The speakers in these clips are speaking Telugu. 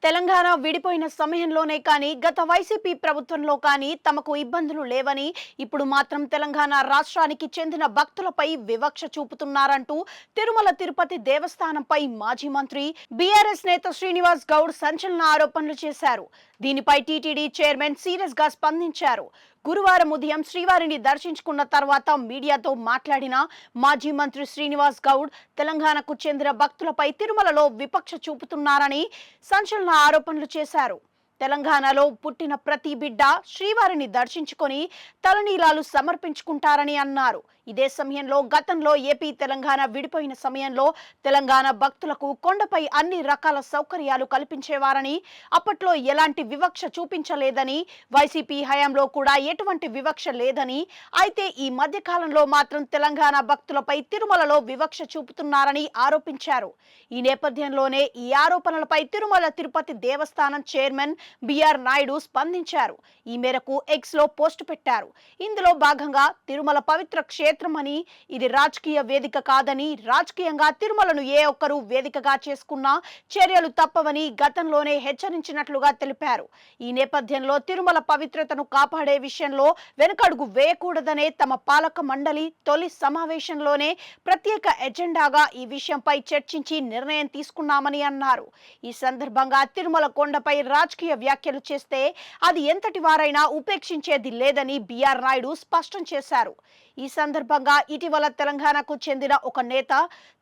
తెలంగాణ విడిపోయిన సమయంలోనే కానీ గత వైసీపీ ప్రభుత్వంలో కానీ తమకు ఇబ్బందులు లేవని ఇప్పుడు మాత్రం తెలంగాణ రాష్ట్రానికి చెందిన భక్తులపై వివక్ష చూపుతున్నారంటూ తిరుమల తిరుపతి దేవస్థానంపై మాజీ మంత్రి బీఆర్ఎస్ నేత శ్రీనివాస్ గౌడ్ సంచలన ఆరోపణలు చేశారు. దీనిపై టీటీడీ చైర్మన్ సీరియస్ గా స్పందించారు. గురువారం ఉదయం శ్రీవారిని దర్శించుకున్న తర్వాత మీడియాతో మాట్లాడిన మాజీ మంత్రి శ్రీనివాస్ గౌడ్ తెలంగాణకు చెందిన భక్తులపై తిరుమలలో వివక్ష చూపుతున్నారని సంచలన ఆరోపణలు చేశారు. తెలంగాణలో పుట్టిన ప్రతి బిడ్డ శ్రీవారిని దర్శించుకొని తలనీలాలు సమర్పించుకుంటారని అన్నారు. ఇదే సమయంలో గతంలో ఏపీ తెలంగాణ విడిపోయిన సమయంలో తెలంగాణ భక్తులకు కొండపై అన్ని రకాల సౌకర్యాలు కల్పించేవారని, అప్పట్లో ఎలాంటి వివక్ష చూపించలేదని, వైసీపీ హయాంలో కూడా ఎటువంటి వివక్ష లేదని, అయితే ఈ మధ్య కాలంలో మాత్రం తెలంగాణ భక్తులపై తిరుమలలో వివక్ష చూపుతున్నారని ఆరోపించారు. ఈ నేపథ్యంలోనే ఈ ఆరోపణలపై తిరుమల తిరుపతి దేవస్థానం చైర్మన్ బిఆర్ నాయుడు స్పందించారు. ఈ మేరకు ఎక్స్ లో పోస్ట్ పెట్టారు. ఇందులో భాగంగా తిరుమల పవిత్ర క్షేత్రమని, ఇది రాజకీయ వేదిక కాదని, రాజకీయంగా తిరుమలను ఏ ఒక్కరూ వేదికగా చేసుకున్నా చర్యలు తప్పవని గతంలోనే హెచ్చరించినట్లుగా తెలిపారు. ఈ నేపథ్యంలో తిరుమల పవిత్రతను కాపాడే విషయంలో వెనుకడుగు వేయకూడదనే తమ పాలక మండలి తొలి సమావేశంలోనే ప్రత్యేక ఎజెండాగా ఈ విషయంపై చర్చించి నిర్ణయం తీసుకున్నామని అన్నారు. ఈ సందర్భంగా తిరుమల కొండపై రాజకీయ వ్యాఖ్యలు చేస్తే అది ఎంతటి వారైనా ఉపేక్షించేది లేదని బిఆర్ నాయుడు స్పష్టం చేశారు. ఈ సందర్భంగా ఇటీవల తెలంగాణకు చెందిన ఒక నేత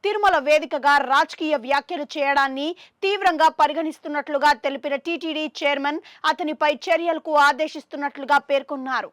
తిరుమల వేదికగా రాజకీయ వ్యాఖ్యలు చేయడాన్ని తీవ్రంగా పరిగణిస్తున్నట్లుగా తెలిపిన టీటీడీ చైర్మన్ అతనిపై చర్యలకు ఆదేశిస్తున్నట్లుగా పేర్కొన్నారు.